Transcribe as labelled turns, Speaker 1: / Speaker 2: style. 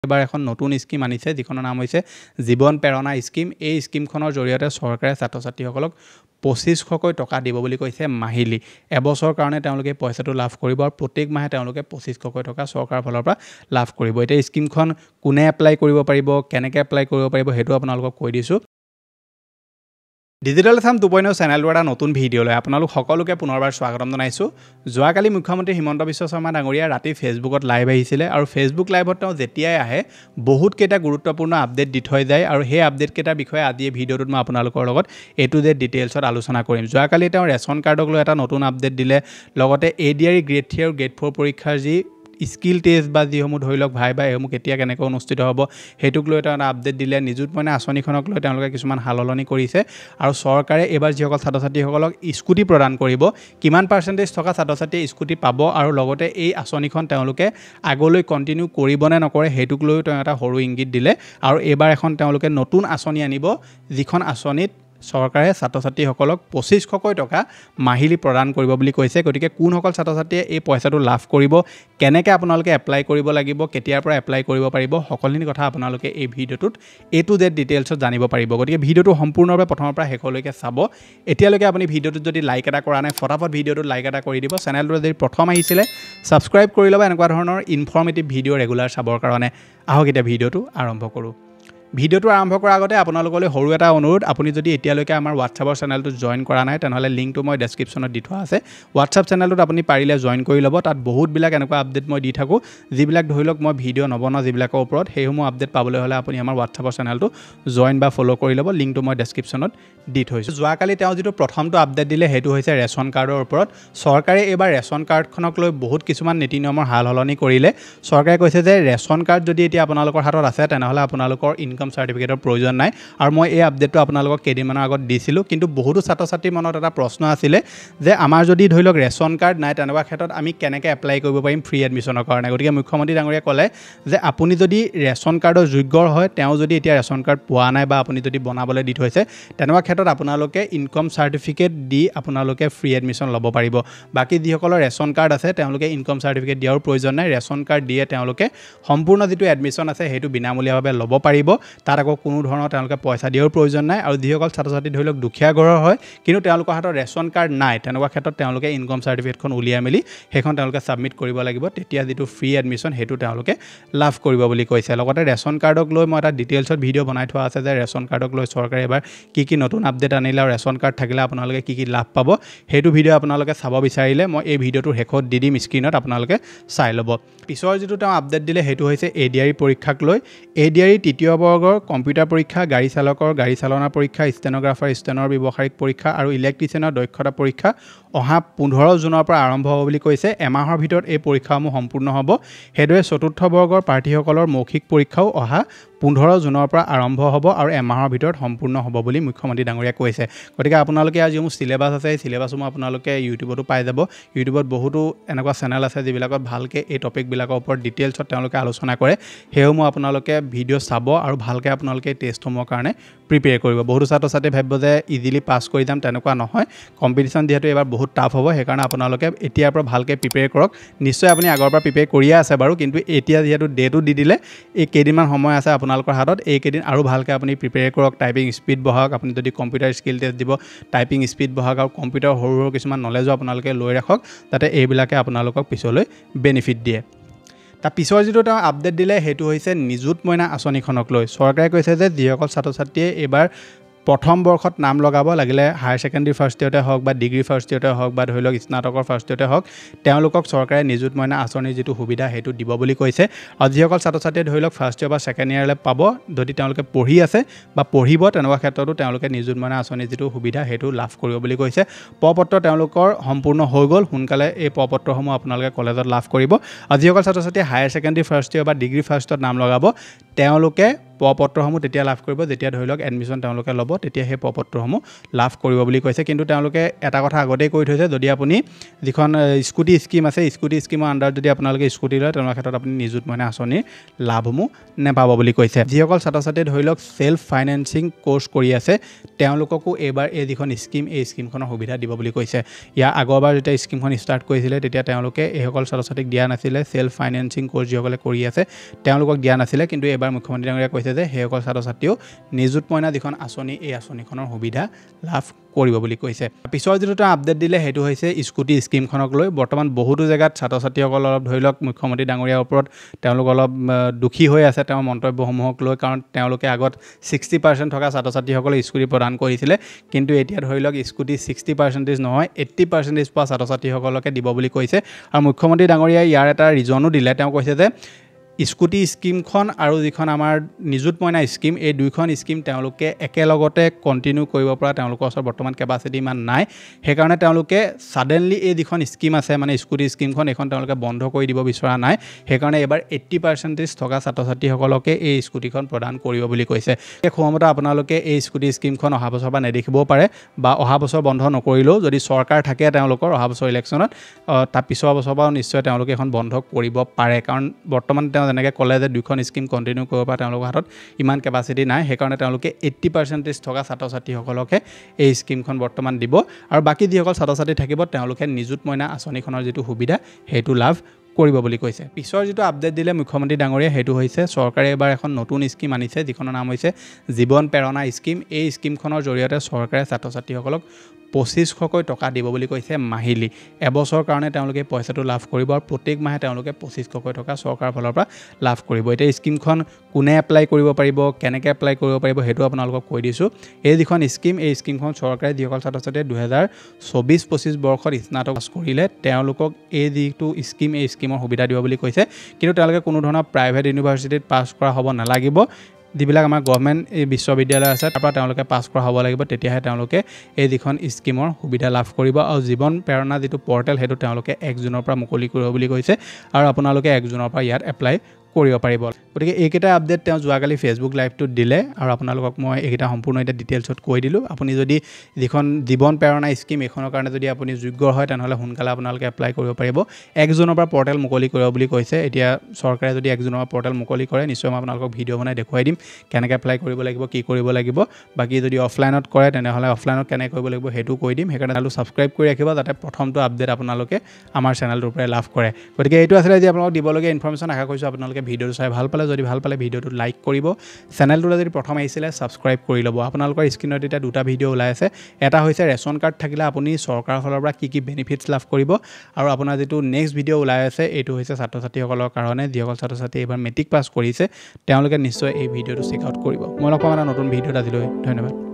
Speaker 1: এবাৰ এখন নতুন স্কিম আনিছে যিখনৰ নাম হৈছে জীৱন প্ৰেৰণা স্কিম। এই স্কিমখনৰ জৰিয়তে চৰকাৰে ছাত্ৰ-ছাত্ৰীসকলক 2500কৈ টকা দিব বুলি কৈছে মাহিলী। এবছৰৰ কাৰণে তেওঁলোকে পইচাটো লাভ কৰিব আৰু প্ৰত্যেক মাহে তেওঁলোকে 2500কৈ টকা চৰকাৰৰ ফালৰ পৰা লাভ কৰিব। এতিয়া স্কিমখন কোনে এপ্লাই কৰিব পাৰিব, কেনেকৈ এপ্লাই কৰিব পাৰিব সেইটো আপোনালোকক কৈ দিছোঁ। ডিজিটেল আছাম 2.0 চেনেলটোৰ এটা নতুন ভিডিঅ'লৈ আপোনালোক সকলোকে পুনৰবাৰ স্বাগতম জনাইছোঁ। যোৱাকালি মুখ্যমন্ত্ৰী হিমন্ত বিশ্ব শৰ্মা ডাঙৰীয়া ৰাতি ফেচবুকত লাইভ আহিছিলে আৰু ফেচবুক লাইভত তেওঁ যেতিয়াই আহে বহুতকেইটা গুৰুত্বপূৰ্ণ আপডেট দি থৈ যায় আৰু সেই আপডেটকেইটাৰ বিষয়ে আজি এই ভিডিঅ'টোত মই আপোনালোকৰ লগত A to Z ডিটেইলছত আলোচনা কৰিম। যোৱাকালি তেওঁ ৰেচন কাৰ্ডক লৈ এটা নতুন আপডেট দিলে, লগতে ADRE গ্ৰেড 3 আৰু গ্ৰেড 4 পৰীক্ষাৰ যি স্কিল টেষ্ট বা যিসমূহ ধৰি লওক ভাইবা এইসমূহ কেতিয়া কেনেকৈ অনুষ্ঠিত হ'ব সেইটোক লৈ তেওঁ এটা আপডেট দিলে। নিযুত মইনা আঁচনিখনক লৈ তেওঁলোকে কিছুমান সালসলনি কৰিছে আৰু চৰকাৰে এইবাৰ যিসকল ছাত্ৰ-ছাত্ৰীসকলক স্কুটি প্ৰদান কৰিব, কিমান পাৰ্চেণ্টেজ থকা ছাত্ৰ-ছাত্ৰীয়ে স্কুটি পাব আৰু লগতে এই আঁচনিখন তেওঁলোকে আগলৈ কণ্টিনিউ কৰিবনে নকৰে সেইটোক লৈও তেওঁ এটা সৰু ইংগিত দিলে। আৰু এইবাৰ এখন তেওঁলোকে নতুন আঁচনি আনিব যিখন আঁচনিত চৰকাৰে ছাত্ৰ-ছাত্ৰীসকলক 2500কৈ টকা মাহিলী প্ৰদান কৰিব বুলি কৈছে। গতিকে কোনসকল ছাত্ৰ-ছাত্ৰীয়ে এই পইচাটো লাভ কৰিব, কেনেকৈ আপোনালোকে এপ্লাই কৰিব লাগিব, কেতিয়াৰ পৰা এপ্লাই কৰিব পাৰিব, সকলোখিনি কথা আপোনালোকে এই ভিডিঅ'টোত A to Z ডিটেইলছত জানিব পাৰিব। গতিকে ভিডিঅ'টো সম্পূৰ্ণভাৱে প্ৰথমৰ পৰা শেষলৈকে চাব। এতিয়ালৈকে আপুনি ভিডিঅ'টোত যদি লাইক এটা কৰা নাই ফটাফট ভিডিঅ'টোত লাইক এটা কৰি দিব। চেনেলটো যদি প্ৰথম আহিছিলে ছাবস্ক্ৰাইব কৰি ল'ব এনেকুৱা ধৰণৰ ইনফৰ্মেটিভ ভিডিঅ' ৰেগুলাৰ চাবৰ কাৰণে। আহক এতিয়া ভিডিঅ'টো আৰম্ভ কৰোঁ। ভিডিঅ'টো আৰম্ভ কৰাৰ আগতে আপোনালোকলৈ সৰু এটা অনুৰোধ, আপুনি যদি এতিয়ালৈকে আমাৰ হোৱাটছআপৰ চেনেলটো জইন কৰা নাই তেনেহ'লে লিংকটো মই ডেছক্ৰিপশ্যনত দি থোৱা আছে। হোৱাটছআপ চেনেলটোত আপুনি পাৰিলে জইন কৰি ল'ব। তাত বহুতবিলাক এনেকুৱা আপডেট মই দি থাকোঁ যিবিলাক ধৰি লওক মই ভিডিঅ' নবনাওঁ যিবিলাকৰ ওপৰত, সেইসমূহ আপডেট পাবলৈ হ'লে আপুনি আমাৰ হোৱাটছআপৰ চেনেলটো জইন বা ফ'ল' কৰি ল'ব। লিংকটো মই ডেছক্ৰিপশ্যনত দি থৈছোঁ। যোৱাকালি তেওঁ যিটো প্ৰথমটো আপডেট দিলে সেইটো হৈছে ৰেচন কাৰ্ডৰ ওপৰত। চৰকাৰে এইবাৰ ৰেচন কাৰ্ডখনক লৈ বহুত কিছুমান নীতি নিয়মৰ সালসলনি কৰিলে। চৰকাৰে কৈছে যে ৰেচন কাৰ্ড যদি এতিয়া আপোনালোকৰ হাতত আছে তেনেহ'লে আপোনালোকৰ ইনকাম চাৰ্টিফিকেটৰ প্ৰয়োজন নাই। আৰু মই এই আপডেটটো আপোনালোকক কেইদিনমানৰ আগত দিছিলোঁ। কিন্তু বহুতো ছাত্ৰ-ছাত্ৰীৰ মনত এটা প্ৰশ্ন আছিলে যে আমাৰ যদি ধৰি লওক ৰেচন কাৰ্ড নাই তেনেকুৱা ক্ষেত্ৰত আমি কেনেকৈ এপ্লাই কৰিব পাৰিম ফ্ৰী এডমিশ্যনৰ কাৰণে। গতিকে মুখ্যমন্ত্ৰী ডাঙৰীয়াই ক'লে যে আপুনি যদি ৰেচন কাৰ্ডৰ যোগ্য হয়, তেওঁ যদি এতিয়া ৰেচন কাৰ্ড পোৱা নাই বা আপুনি যদি বনাবলৈ দি থৈছে তেনেকুৱা ক্ষেত্ৰত আপোনালোকে ইনকাম চাৰ্টিফিকেট দি আপোনালোকে ফ্ৰী এডমিশ্যন ল'ব পাৰিব। বাকী যিসকলৰ ৰেচন কাৰ্ড আছে তেওঁলোকে ইনকাম চাৰ্টিফিকেট দিয়াৰ প্ৰয়োজন নাই। ৰেচন কাৰ্ড দিয়ে তেওঁলোকে সম্পূৰ্ণ যিটো এডমিশ্যন আছে সেইটো বিনামূলীয়াভাৱে ল'ব পাৰিব। তাত আকৌ কোনো ধৰণৰ তেওঁলোকে পইচা দিয়াৰ প্ৰয়োজন নাই। আৰু যিসকল ছাত্ৰ-ছাত্ৰী ধৰি লওক দুখীয়া ঘৰৰ হয় কিন্তু তেওঁলোকৰ হাতত ৰেচন কাৰ্ড নাই তেনেকুৱা ক্ষেত্ৰত তেওঁলোকে ইনকাম চাৰ্টিফিকেটখন উলিয়াই মেলি সেইখন তেওঁলোকে ছাবমিট কৰিব লাগিব। তেতিয়া যিটো ফ্ৰী এডমিশ্যন সেইটো তেওঁলোকে লাভ কৰিব বুলি কৈছে। লগতে ৰেচন কাৰ্ডক লৈ মই এটা ডিটেইলছত ভিডিঅ' বনাই থোৱা আছে যে ৰেচন কাৰ্ডক লৈ চৰকাৰে এবাৰ কি নতুন আপডেট আনিলে আৰু ৰেচন কাৰ্ড থাকিলে আপোনালোকে কি লাভ পাব সেইটো ভিডিঅ' আপোনালোকে চাব বিচাৰিলে মই এই ভিডিঅ'টোৰ শেষত দি দিম স্ক্ৰীণত, আপোনালোকে চাই ল'ব। পিছৰ যিটো তেওঁ আপডেট দিলে সেইটো হৈছে ADRE পৰীক্ষাক লৈ। ADRE তৃতীয় বৰ্গৰ কম্পিউটাৰ পৰীক্ষা, গাড়ী চালকৰ গাড়ী চালনা পৰীক্ষা, ষ্টেন'গ্ৰাফাৰ ষ্টেনৰ ব্যৱসায়িক পৰীক্ষা আৰু ইলেক্ট্ৰিচিয়ানৰ দক্ষতা পৰীক্ষা অহা 15 জুনৰ পৰা আৰম্ভ হ'ব বুলি কৈছে। এমাহৰ ভিতৰত এই পৰীক্ষাসমূহ সম্পূৰ্ণ হ'ব। সেইদৰে চতুৰ্থ বৰ্গৰ প্ৰাৰ্থীসকলৰ মৌখিক পৰীক্ষাও অহা 15 জুনৰ পৰা আৰম্ভ হ'ব আৰু এমাহৰ ভিতৰত সম্পূৰ্ণ হ'ব বুলি মুখ্যমন্ত্ৰী ডাঙৰীয়াই কৈছে। গতিকে আপোনালোকে আৰু যিসমূহ চিলেবাছ আছে সেই চিলেবাছসমূহ আপোনালোকে ইউটিউবতো পাই যাব। ইউটিউবত বহুতো এনেকুৱা চেনেল আছে যিবিলাকত ভালকৈ এই টপিকবিলাকৰ ওপৰত ডিটেইলছত তেওঁলোকে আলোচনা কৰে। সেইসমূহ আপোনালোকে ভিডিঅ' চাব আৰু ভালকৈ আপোনালোকে টেষ্টসমূহৰ কাৰণে প্ৰিপেয়াৰ কৰিব। বহুতো ছাত্ৰ-ছাত্ৰীয়ে ভাবিব যে ইজিলি পাছ কৰি যাম, তেনেকুৱা নহয়। কম্পিটিশ্যন যিহেতু এইবাৰ বহুত টাফ হ'ব, সেইকাৰণে আপোনালোকে এতিয়াৰ পৰা ভালকৈ প্ৰিপেয়াৰ কৰক। নিশ্চয় আপুনি আগৰ পৰা প্ৰিপেয়াৰ কৰিয়ে আছে বাৰু, কিন্তু এতিয়া যিহেতু ডেটো দি দিলে, এই কেইদিনমান সময় আছে আপোনালোকৰ হাতত, এইকেইদিন আৰু ভালকৈ আপুনি প্ৰিপেয়াৰ কৰক। টাইপিং স্পীড বঢ়াওক। আপুনি যদি কম্পিউটাৰ স্কিল টেষ্ট দিব টাইপিং স্পীড বঢ়াওক আৰু কম্পিউটাৰ সৰু সৰু কিছুমান নলেজো আপোনালোকে লৈ ৰাখক যাতে এইবিলাকে আপোনালোকক পিছলৈ বেনিফিট দিয়ে। তাৰ পিছৰ যিটো তেওঁ আপডেট দিলে সেইটো হৈছে নিযুত মইনা আঁচনিখনক লৈ। চৰকাৰে কৈছে যে যিসকল ছাত্ৰ-ছাত্ৰীয়ে এইবাৰ প্ৰথম বৰ্ষত নাম লগাব, লাগিলে হায়াৰ ছেকেণ্ডেৰী ফাৰ্ষ্ট ইয়েৰতে হওক বা ডিগ্ৰী ফাৰ্ষ্ট ইয়েৰতে হওক বা ধৰি লওক স্নাতকৰ ফাৰ্ষ্ট ইয়েৰতে হওক, তেওঁলোকক চৰকাৰে নিযুত মইনা আঁচনিৰ যিটো সুবিধা সেইটো দিব বুলি কৈছে। আৰু যিসকল ছাত্ৰ-ছাত্ৰীয়ে ধৰি লওক ফাৰ্ষ্ট ইয়েৰ বা ছেকেণ্ড ইয়েৰলৈ পাব, যদি তেওঁলোকে পঢ়ি আছে বা পঢ়িব তেনেকুৱা ক্ষেত্ৰতো তেওঁলোকে নিযুত মইনা আঁচনিৰ যিটো সুবিধা সেইটো লাভ কৰিব বুলি কৈছে। পত্ৰ তেওঁলোকৰ সম্পূৰ্ণ হৈ গ'ল। সোনকালে এই পত্ৰসমূহ আপোনালোকে কলেজত লাভ কৰিব। আৰু যিসকল ছাত্ৰ-ছাত্ৰীয়ে হায়াৰ ছেকেণ্ডেৰী ফাৰ্ষ্ট ইয়েৰ বা ডিগ্ৰী ফাৰ্ষ্টত নাম লগাব তেওঁলোকে প্ৰপত্ৰসমূহ তেতিয়া লাভ কৰিব যেতিয়া ধৰি লওক এডমিশ্যন তেওঁলোকে ল'ব তেতিয়া সেই প্ৰপত্ৰসমূহ লাভ কৰিব বুলি কৈছে কিন্তু তেওঁলোকে এটা কথা আগতেই কৈ থৈছে যদি আপুনি যিখন স্কুটি স্কিম আছে স্কুটি স্কিমৰ আণ্ডাৰত যদি আপোনালোকে স্কুটি লয় তেনেকুৱা ক্ষেত্ৰত আপুনি নিযুত মইনা আঁচনিৰ লাভসমূহ নেপাব বুলি কৈছে যিসকল ছাত্ৰ ছাত্ৰীয়ে ধৰি লওক সেল্ফ ফাইনেন্সিং কোৰ্চ কৰি আছে তেওঁলোককো এইবাৰ এই যিখন স্কিম এই স্কিমখনৰ সুবিধা দিব বুলি কৈছে ইয়াৰ আগৰবাৰ যেতিয়া স্কিমখন ষ্টাৰ্ট কৰিছিলে তেতিয়া তেওঁলোকে এইসকল ছাত্ৰ ছাত্ৰীক দিয়া নাছিলে সেল্ফ ফাইনেন্সিং কোৰ্চ যিসকলে কৰি আছে তেওঁলোকক দিয়া নাছিলে কিন্তু এইবাৰ মুখ্যমন্ত্ৰী ডাঙৰীয়াই কৈছে যে সেইসকল ছাত্ৰ ছাত্ৰীও নিযুত মইনা যিখন আঁচনি এই আঁচনিখনৰ সুবিধা লাভ কৰিব বুলি কৈছে পিছৰ যিটো আপডেট দিলে সেইটো হৈছে স্কুটি স্কিমখনক লৈ বৰ্তমান বহুতো জেগাত ছাত্ৰ ছাত্ৰীসকল অলপ ধৰি লওক মুখ্যমন্ত্ৰী ডাঙৰীয়াৰ ওপৰত তেওঁলোক অলপ দুখী হৈ আছে তেওঁৰ মন্তব্যসমূহক লৈ কাৰণ তেওঁলোকে আগত 60% থকা ছাত্ৰ ছাত্ৰীসকলে স্কুটি প্ৰদান কৰিছিলে কিন্তু এতিয়া ধৰি লওক স্কুটি 60% নহয় 80% পোৱা ছাত্ৰ ছাত্ৰীসকলকে দিব বুলি কৈছে আৰু মুখ্যমন্ত্ৰী ডাঙৰীয়াই ইয়াৰ এটা ৰিজনো দিলে তেওঁ কৈছে যে স্কুটি স্কিমখন আৰু যিখন আমাৰ নিযুত মইনা স্কিম এই দুইখন স্কিম তেওঁলোকে একেলগতে কণ্টিনিউ কৰিব পৰা তেওঁলোকৰ ওচৰত বৰ্তমান কেপাচিটি ইমান নাই সেইকাৰণে তেওঁলোকে ছাডেনলি এই যিখন স্কিম আছে মানে স্কুটি স্কিমখন এইখন তেওঁলোকে বন্ধ কৰি দিব বিচৰা নাই সেইকাৰণে এবাৰ 80% থকা ছাত্ৰ ছাত্ৰীসকলকে এই স্কুটিখন প্ৰদান কৰিব বুলি কৈছে এই সময়মতে আপোনালোকে এই স্কুটি স্কিমখন অহা বছৰ পৰা নেদেখিবও পাৰে বা অহা বছৰ বন্ধ নকৰিলেও যদি চৰকাৰ থাকে তেওঁলোকৰ অহা বছৰ ইলেকশ্যনত তাৰ পিছৰ বছৰ পৰা নিশ্চয় তেওঁলোকে এখন বন্ধ কৰিব পাৰে কাৰণ বৰ্তমান যেনেকৈ ক'লে যে দুখন স্কিম কণ্টিনিউ কৰিব পৰা তেওঁলোকৰ হাতত ইমান কেপাচিটি নাই সেইকাৰণে তেওঁলোকে 80% থকা ছাত্ৰ ছাত্ৰীসকলকহে এই স্কিমখন বৰ্তমান দিব আৰু বাকী যিসকল ছাত্ৰ ছাত্ৰী থাকিব তেওঁলোকে নিযুত মইনা আঁচনিখনৰ যিটো সুবিধা সেইটো লাভ কৰিব বুলি কৈছে পিছৰ যিটো আপডেট দিলে মুখ্যমন্ত্ৰী ডাঙৰীয়া সেইটো হৈছে চৰকাৰে এবাৰ এখন নতুন স্কিম আনিছে যিখনৰ নাম হৈছে জীৱন প্ৰেৰণা স্কিম এই স্কিমখনৰ জৰিয়তে চৰকাৰে ছাত্ৰ ছাত্ৰীসকলক 2500কৈ টকা দিব বুলি কৈছে মাহিলী এবছৰৰ কাৰণে তেওঁলোকে পইচাটো লাভ কৰিব আৰু প্ৰত্যেক মাহে তেওঁলোকে 2500কৈ টকা চৰকাৰৰ ফালৰ পৰা লাভ কৰিব এতিয়া স্কিমখন কোনে এপ্লাই কৰিব পাৰিব কেনেকৈ এপ্লাই কৰিব পাৰিব সেইটো আপোনালোকক কৈ দিছোঁ এই যিখন স্কিম এই স্কিমখন চৰকাৰে যিসকল ছাত্ৰ ছাত্ৰীয়ে 2024-25 বৰ্ষত স্নাতক পাছ কৰিলে তেওঁলোকক এই যিটো স্কিম এই স্কিমৰ সুবিধা দিব বুলি কৈছে কিন্তু তেওঁলোকে কোনো ধৰণৰ প্ৰাইভেট ইউনিভাৰ্চিটিত পাছ কৰা হ'ব নালাগিব যিবিলাক আমাৰ গভৰ্ণমেণ্ট বিশ্ববিদ্যালয় আছে তাৰ পৰা তেওঁলোকে পাছ কৰা হ'ব লাগিব তেতিয়াহে তেওঁলোকে এই যিখন স্কিমৰ সুবিধা লাভ কৰিব আৰু জীৱন প্ৰেৰণা যিটো পৰ্টেল সেইটো তেওঁলোকে 1 জুনৰ পৰা মুকলি কৰিব বুলি কৈছে আৰু আপোনালোকে 1 জুনৰ পৰা ইয়াত এপ্লাই কৰিব পাৰিব গতিকে এইকেইটা আপডেট তেওঁ যোৱাকালি ফেচবুক লাইভটোত দিলে আৰু আপোনালোকক মই এইকেইটা সম্পূৰ্ণ এটা ডিটেইলছত কৈ দিলোঁ আপুনি যদি যিখন জীৱন প্ৰেৰণা স্কিম এইখনৰ কাৰণে যদি আপুনি যোগ্য হয় তেনেহ'লে সোনকালে আপোনালোকে এপ্লাই কৰিব পাৰিব 1 জুনৰ পৰা পৰ্টেল মুকলি কৰিব বুলি কৈছে এতিয়া চৰকাৰে যদি 1 জুনৰ পৰা পৰ্টেল মুকলি কৰে নিশ্চয় মই আপোনালোকক ভিডিঅ' বনাই দেখুৱাই দিম কেনেকৈ এপ্লাই কৰিব লাগিব কি কৰিব লাগিব বাকী যদি অফলাইনত কৰে তেনেহ'লে অফলাইনত কেনেকৈ কৰিব লাগিব সেইটো কৈ দিম সেইকাৰণে চেনেলটো ছাবস্ক্ৰাইব কৰি ৰাখিব যাতে প্ৰথমটো আপডেট আপোনালোকে আমাৰ চেনেলটোৰ পৰাই লাভ কৰে গতিকে এইটো আছিলে যে আপোনালোকক দিবলগীয়া ইনফৰমেশ্যন আশা কৰিছোঁ আপোনালোকে ভিডিঅ'টো চাই ভাল পালে যদি ভাল পালে ভিডিঅ'টো লাইক কৰিব চেনেলটোলৈ যদি প্ৰথম আহিছিলে ছাবস্ক্ৰাইব কৰি ল'ব আপোনালোকৰ স্ক্ৰীনত এতিয়া দুটা ভিডিঅ' ওলাই আছে এটা হৈছে ৰেচন কাৰ্ড থাকিলে আপুনি চৰকাৰৰ ফালৰ পৰা কি বেনিফিটছ লাভ কৰিব আৰু আপোনাৰ যিটো নেক্সট ভিডিঅ' ওলাই আছে এইটো হৈছে ছাত্ৰ ছাত্ৰীসকলৰ কাৰণে যিসকল ছাত্ৰ ছাত্ৰী এইবাৰ মেট্ৰিক পাছ কৰিছে তেওঁলোকে নিশ্চয় এই ভিডিঅ'টো চেক আউট কৰিব মই লগ পাম এটা নতুন ভিডিঅ'ত আজিলৈ ধন্যবাদ